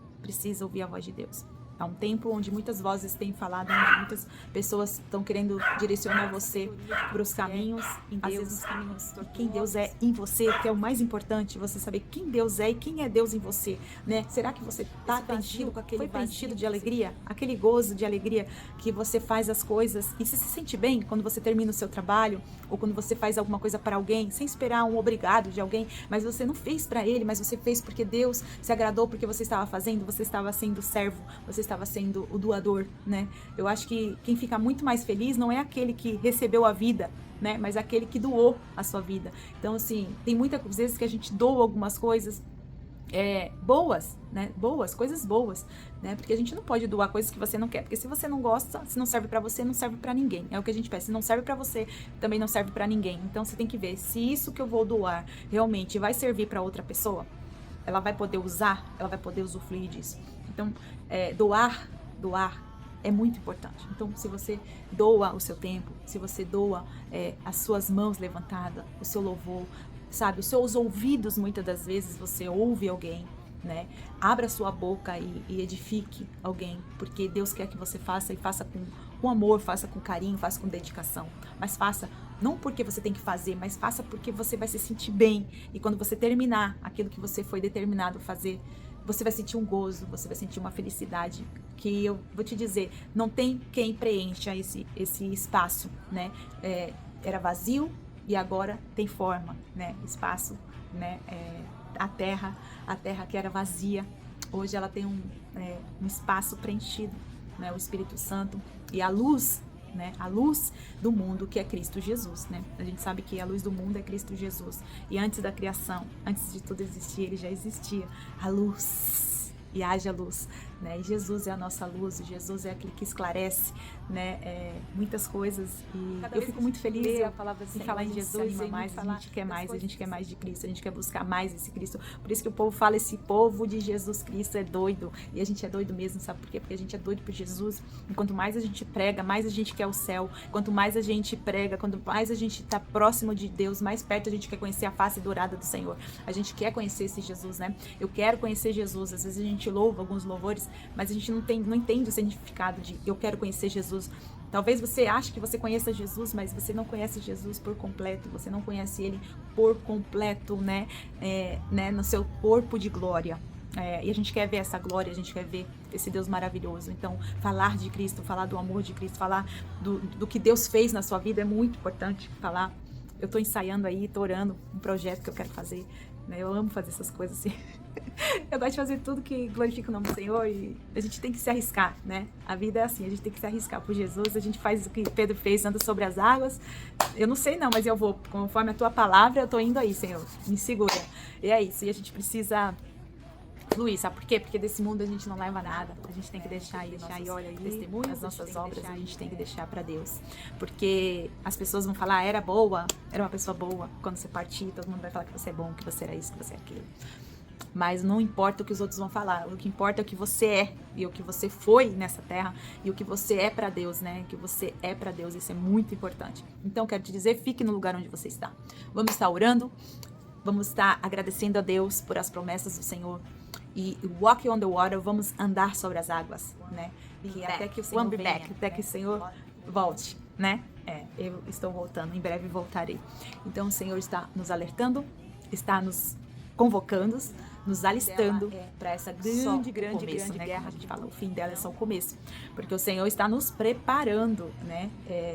ouvir a voz de Deus. Há um tempo onde muitas vozes têm falado, onde muitas pessoas estão querendo direcionar você para os caminhos, às vezes os caminhos de quem Deus é em você, que é o mais importante, você saber quem Deus é e quem é Deus em você, né? Será que você está preenchido com aquele preenchido de alegria, aquele gozo de alegria que você faz as coisas e você se sente bem quando você termina o seu trabalho ou quando você faz alguma coisa para alguém, sem esperar um obrigado de alguém, mas você não fez para ele, mas você fez porque Deus se agradou porque você estava fazendo, você estava sendo servo, você estava sendo o doador, né? Eu acho que quem fica muito mais feliz não é aquele que recebeu a vida, né? Mas aquele que doou a sua vida. Então, assim, tem muitas vezes que a gente doa algumas coisas boas, né? Coisas boas, né? Porque a gente não pode doar coisas que você não quer, porque se você não gosta, se não serve pra você, não serve pra ninguém. É o que a gente pensa. Se não serve pra você, também não serve pra ninguém. Então, você tem que ver se isso que eu vou doar realmente vai servir pra outra pessoa. Ela vai poder usar, ela vai poder usufruir disso. Então, doar é muito importante. Então, se você doa o seu tempo, se você doa as suas mãos levantadas, o seu louvor, sabe, os seus ouvidos, muitas das vezes você ouve alguém, né? Abra sua boca e edifique alguém, porque Deus quer que você faça e faça com amor, faça com carinho, faça com dedicação, mas faça não porque você tem que fazer, mas faça porque você vai se sentir bem, e quando você terminar aquilo que você foi determinado a fazer, você vai sentir um gozo, você vai sentir uma felicidade, que eu vou te dizer, não tem quem preencha esse espaço, né? Era vazio e agora tem forma, né? Espaço, né? A terra que era vazia, hoje ela tem um espaço preenchido, né? O Espírito Santo e a luz, né? A luz do mundo, que é Cristo Jesus, né? A gente sabe que a luz do mundo é Cristo Jesus. E antes da criação, antes de tudo existir, ele já existia. A luz. E haja luz, né? E Jesus é a nossa luz, Jesus é aquele que esclarece, né? Muitas coisas. E eu fico muito feliz em falar em Jesus, e mais, a gente quer mais, a gente quer mais de Cristo, a gente quer buscar mais esse Cristo. Por isso que o povo fala, esse povo de Jesus Cristo é doido. E a gente é doido mesmo, sabe por quê? Porque a gente é doido por Jesus. E quanto mais a gente prega, mais a gente quer o céu. Quanto mais a gente prega, quanto mais a gente está próximo de Deus, mais perto a gente quer conhecer a face dourada do Senhor. A gente quer conhecer esse Jesus, né? Eu quero conhecer Jesus. Às vezes a gente louva alguns louvores, mas a gente não entende o significado de eu quero conhecer Jesus. Talvez você ache que você conheça Jesus, mas você não conhece Jesus por completo, você não conhece ele por completo, né? No seu corpo de glória. E a gente quer ver essa glória, a gente quer ver esse Deus maravilhoso. Então, falar de Cristo, falar do amor de Cristo, falar do que Deus fez na sua vida é muito importante. Falar, eu tô ensaiando aí, tô orando um projeto que eu quero fazer, né? Eu amo fazer essas coisas assim. Eu gosto de fazer tudo que glorifica o nome do Senhor, e a gente tem que se arriscar, né? A vida é assim, a gente tem que se arriscar por Jesus, a gente faz o que Pedro fez, anda sobre as águas. Eu não sei não, mas eu vou, conforme a tua palavra, eu tô indo aí, Senhor, me segura. E é isso, e a gente precisa fluir, sabe por quê? Porque desse mundo a gente não leva nada, a gente tem que deixar aí olha aí, testemunhos, as nossas obras, a gente tem que deixar pra Deus, porque as pessoas vão falar, era boa, era uma pessoa boa, quando você partir, todo mundo vai falar que você é bom, que você era isso, que você é aquilo. Mas não importa o que os outros vão falar, o que importa é o que você é, e o que você foi nessa terra, e o que você é pra Deus, né? O que você é pra Deus, isso é muito importante. Então, quero te dizer, fique no lugar onde você está. Vamos estar orando, vamos estar agradecendo a Deus por as promessas do Senhor, e walk on the water, vamos andar sobre as águas, né? E até que o Senhor venha, até que o Senhor volte, né? Eu estou voltando, em breve voltarei. Então, o Senhor está nos alertando, está nos convocando, nos alistando para essa grande guerra que a gente fala. O fim dela é só o começo, porque o Senhor está nos preparando, né?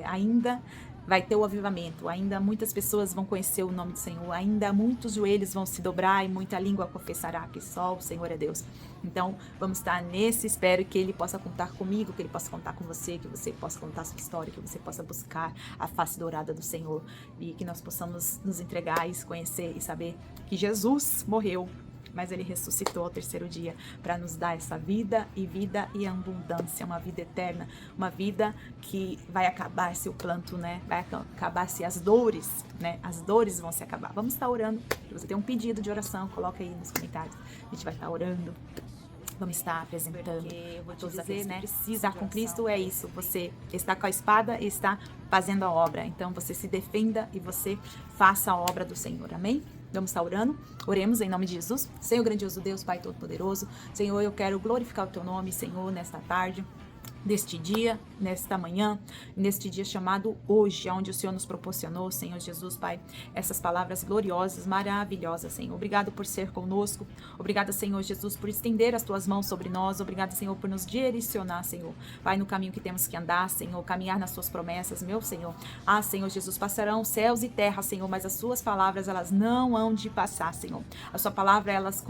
Ainda vai ter o avivamento, ainda muitas pessoas vão conhecer o nome do Senhor, ainda muitos joelhos vão se dobrar e muita língua confessará que só o Senhor é Deus. Então, vamos estar nesse, espero que Ele possa contar comigo, que Ele possa contar com você, que você possa contar a sua história, que você possa buscar a face dourada do Senhor, e que nós possamos nos entregar e conhecer e saber que Jesus morreu mas ele ressuscitou ao terceiro dia para nos dar essa vida e abundância, uma vida eterna, uma vida que vai acabar se o planto, né, vai acabar se as dores, né, as dores vão se acabar. Vamos estar orando. Se você tem um pedido de oração, coloca aí nos comentários. A gente vai estar orando. Vamos estar apresentando. Eu vou te dizer, né? Estar com Cristo é isso. Você está com a espada e está fazendo a obra. Então você se defenda e você faça a obra do Senhor. Amém? Vamos estar orando. Oremos em nome de Jesus. Senhor grandioso Deus, Pai Todo-Poderoso. Senhor, eu quero glorificar o Teu nome, Senhor, nesta tarde, deste dia, nesta manhã, neste dia chamado hoje, onde o Senhor nos proporcionou, Senhor Jesus, Pai, essas palavras gloriosas, maravilhosas, Senhor. Obrigado por ser conosco. Obrigado, Senhor Jesus, por estender as Tuas mãos sobre nós. Obrigado, Senhor, por nos direcionar, Senhor. Pai, no caminho que temos que andar, Senhor, caminhar nas Suas promessas, meu Senhor. Ah, Senhor Jesus, passarão céus e terra, Senhor, mas as Suas palavras, elas não hão de passar, Senhor. A Sua palavra, elas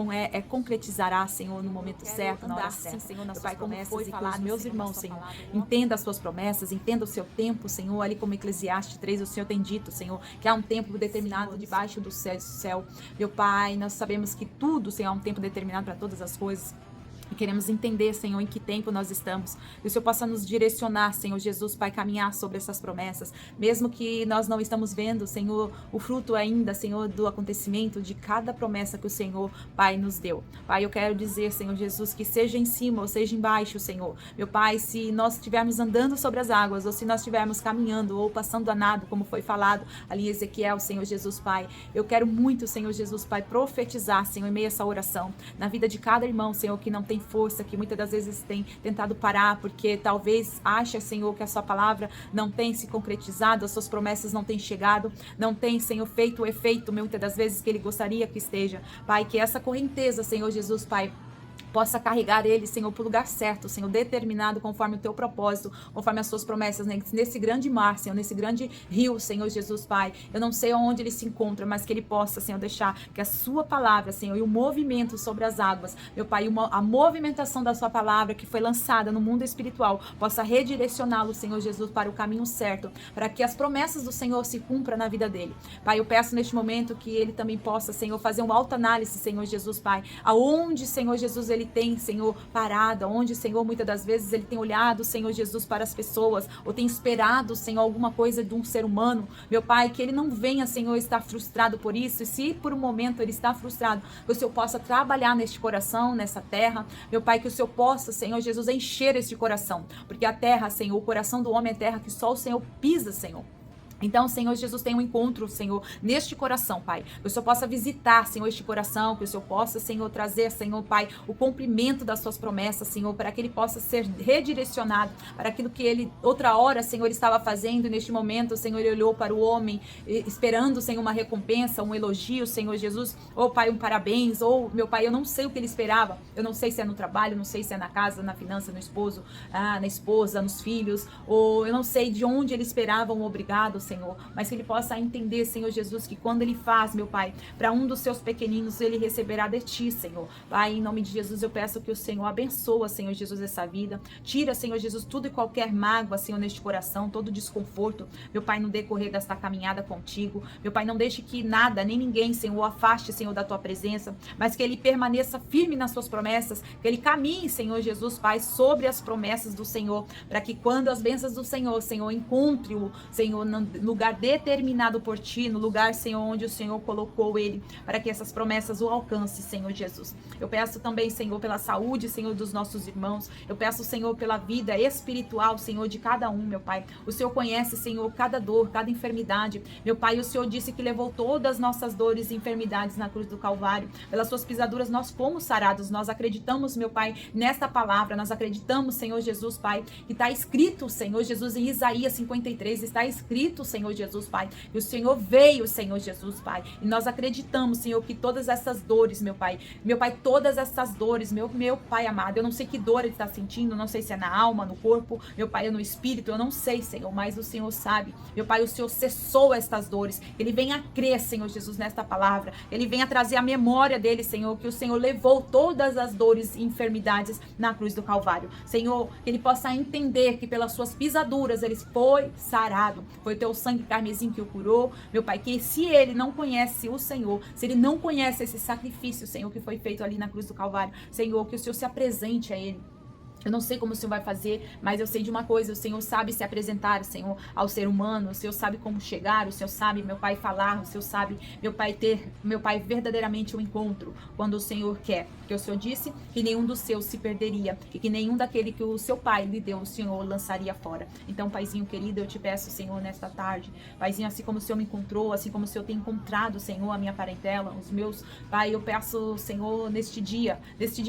concretizará, Senhor, no momento certo, na hora certa. Senhor, Pai, como foi falado, meus irmãos, Senhor, entenda as suas promessas, entenda o seu tempo, Senhor, ali como Eclesiastes 3, o Senhor tem dito, Senhor, que há um tempo determinado debaixo do céu, meu Pai, nós sabemos que tudo, Senhor, há um tempo determinado para todas as coisas. E queremos entender, Senhor, em que tempo nós estamos. Que o Senhor possa nos direcionar, Senhor Jesus, Pai, caminhar sobre essas promessas. Mesmo que nós não estamos vendo, Senhor, o fruto ainda, Senhor, do acontecimento de cada promessa que o Senhor, Pai, nos deu. Pai, eu quero dizer, Senhor Jesus, que seja em cima ou seja embaixo, Senhor. Meu Pai, se nós estivermos andando sobre as águas, ou se nós estivermos caminhando ou passando a nado, como foi falado ali em Ezequiel, Senhor Jesus, Pai, eu quero muito, Senhor Jesus, Pai, profetizar, Senhor, em meio a essa oração, na vida de cada irmão, Senhor, que não tem força, que muitas das vezes tem tentado parar, porque talvez acha, Senhor, que a sua palavra não tem se concretizado, as suas promessas não têm chegado, não tem, Senhor, feito o efeito, muitas das vezes, que ele gostaria que esteja. Pai, que essa correnteza, Senhor Jesus, Pai, possa carregar ele, Senhor, para o lugar certo, Senhor, determinado conforme o teu propósito, conforme as suas promessas, né? Nesse grande mar, Senhor, nesse grande rio, Senhor Jesus, Pai. Eu não sei onde ele se encontra, mas que ele possa, Senhor, deixar que a sua palavra, Senhor, e o movimento sobre as águas, meu Pai, a movimentação da sua palavra que foi lançada no mundo espiritual, possa redirecioná-lo, Senhor Jesus, para o caminho certo, para que as promessas do Senhor se cumpram na vida dele. Pai, eu peço neste momento que ele também possa, Senhor, fazer uma autoanálise, Senhor Jesus, Pai, aonde, Senhor Jesus, ele tem, Senhor, parado, onde, Senhor, muitas das vezes ele tem olhado, Senhor Jesus, para as pessoas, ou tem esperado, Senhor, alguma coisa de um ser humano, meu Pai, que ele não venha, Senhor, estar frustrado por isso, e se por um momento ele está frustrado, que o Senhor possa trabalhar neste coração, nessa terra, meu Pai, que o Senhor possa, Senhor Jesus, encher este coração, porque a terra, Senhor, o coração do homem é terra que só o Senhor pisa, Senhor. Então, Senhor Jesus, tem um encontro, Senhor, neste coração, Pai. Que o Senhor possa visitar, Senhor, este coração, que o Senhor possa, Senhor, trazer, Senhor, Pai, o cumprimento das suas promessas, Senhor, para que ele possa ser redirecionado para aquilo que ele, outra hora, Senhor, estava fazendo, e neste momento, Senhor, ele olhou para o homem, esperando, Senhor, uma recompensa, um elogio, Senhor Jesus, ou, Pai, um parabéns, ou, meu Pai, eu não sei o que ele esperava, eu não sei se é no trabalho, não sei se é na casa, na finança, no esposo, na esposa, nos filhos, ou eu não sei de onde ele esperava um obrigado, Senhor, mas que ele possa entender, Senhor Jesus, que quando ele faz, meu Pai, para um dos seus pequeninos, ele receberá de ti, Senhor. Pai, em nome de Jesus, eu peço que o Senhor abençoa, Senhor Jesus, essa vida. Tira, Senhor Jesus, tudo e qualquer mágoa, Senhor, neste coração, todo desconforto, meu Pai, no decorrer desta caminhada contigo. Meu Pai, não deixe que nada, nem ninguém, Senhor, o afaste, Senhor, da tua presença, mas que ele permaneça firme nas suas promessas, que ele caminhe, Senhor Jesus, Pai, sobre as promessas do Senhor, para que quando as bênçãos do Senhor, Senhor, encontre-o, Senhor, no lugar determinado por ti, no lugar, Senhor, onde o Senhor colocou ele, para que essas promessas o alcancem, Senhor Jesus. Eu peço também, Senhor, pela saúde, Senhor, dos nossos irmãos. Eu peço, Senhor, pela vida espiritual, Senhor, de cada um, meu Pai. O Senhor conhece, Senhor, cada dor, cada enfermidade. Meu Pai, o Senhor disse que levou todas as nossas dores e enfermidades na cruz do Calvário. Pelas suas pisaduras nós fomos sarados. Nós acreditamos, meu Pai, nesta palavra. Nós acreditamos, Senhor Jesus, Pai, que está escrito, Senhor Jesus, em Isaías 53, está escrito, Senhor Jesus, Pai, e o Senhor veio, Senhor Jesus, Pai, e nós acreditamos, Senhor, que todas essas dores, meu Pai, todas essas dores, meu Pai amado, eu não sei que dor ele está sentindo, não sei se é na alma, no corpo, meu Pai, é no espírito, eu não sei, Senhor, mas o Senhor sabe, meu Pai, o Senhor cessou estas dores, ele venha crer, Senhor Jesus, nesta palavra, ele venha trazer a memória dele, Senhor, que o Senhor levou todas as dores e enfermidades na cruz do Calvário, Senhor, que ele possa entender que pelas suas pisaduras ele foi sarado, foi o teu sangue carmesim que o curou, meu Pai, que se ele não conhece o Senhor, se ele não conhece esse sacrifício, Senhor, que foi feito ali na cruz do Calvário, Senhor, que o Senhor se apresente a ele. Eu não sei como o Senhor vai fazer, mas eu sei de uma coisa, o Senhor sabe se apresentar, Senhor, ao ser humano, o Senhor sabe como chegar, o Senhor sabe, meu Pai, falar, o Senhor sabe, meu Pai, ter, meu Pai, verdadeiramente um encontro, quando o Senhor quer, porque o Senhor disse que nenhum dos seus se perderia, e que nenhum daquele que o seu Pai lhe deu, o Senhor lançaria fora. Então, Paizinho querido, eu te peço, Senhor, nesta tarde, Paizinho, assim como o Senhor me encontrou, assim como o Senhor tem encontrado, Senhor, a minha parentela, os meus, Pai, eu peço, Senhor, neste dia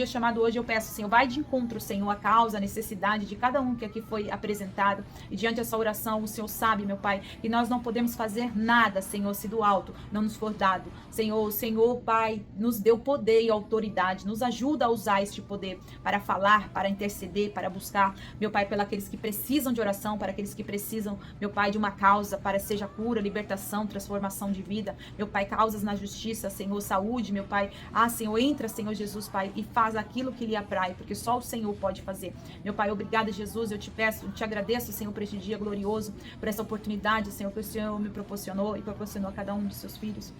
chamado hoje, eu peço, Senhor, vai de encontro, Senhor, causa, a necessidade de cada um que aqui foi apresentado. E diante dessa oração, o Senhor sabe, meu Pai, que nós não podemos fazer nada, Senhor, se do alto não nos for dado. Senhor, o Senhor, Pai, nos deu poder e autoridade. Nos ajuda a usar este poder para falar, para interceder, para buscar, meu Pai, pelos aqueles que precisam de oração, para aqueles que precisam, meu Pai, de uma causa, para seja cura, libertação, transformação de vida. Meu Pai, causas na justiça, Senhor, saúde, meu Pai. Ah, Senhor, entra, Senhor Jesus, Pai, e faz aquilo que lhe aprai, porque só o Senhor pode fazer. Meu Pai, obrigada, Jesus, eu te peço, te agradeço, Senhor, por este dia glorioso, por essa oportunidade, Senhor, que o Senhor me proporcionou e proporcionou a cada um dos seus filhos.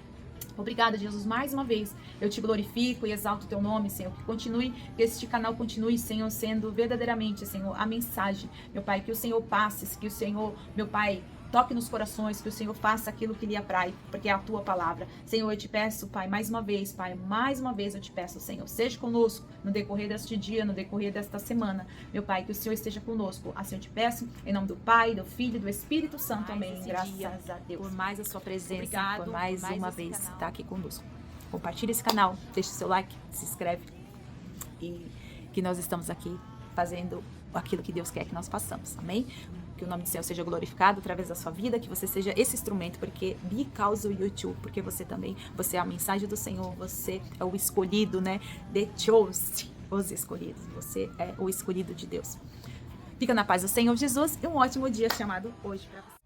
Obrigada, Jesus, mais uma vez, eu te glorifico e exalto o teu nome, Senhor, que este canal continue, Senhor, sendo verdadeiramente, Senhor, a mensagem, meu Pai, que o Senhor passe, que o Senhor, meu Pai, toque nos corações, que o Senhor faça aquilo que lhe aprai, porque é a tua palavra. Senhor, eu te peço, Pai, mais uma vez, Pai, mais uma vez eu te peço, Senhor, seja conosco no decorrer deste dia, no decorrer desta semana, meu Pai, que o Senhor esteja conosco. Assim eu te peço, em nome do Pai, do Filho e do Espírito Santo, amém. Graças a Deus. Por mais a sua presença, obrigado, por mais uma vez canal. estar aqui conosco. Compartilhe esse canal, deixe seu like, se inscreve e que nós estamos aqui fazendo aquilo que Deus quer que nós façamos, amém? Que o nome do Senhor seja glorificado através da sua vida, que você seja esse instrumento, porque because o YouTube, porque você também, você é a mensagem do Senhor, você é o escolhido, né? The chosen, os escolhidos, você é o escolhido de Deus. Fica na paz do Senhor Jesus e um ótimo dia chamado hoje para você.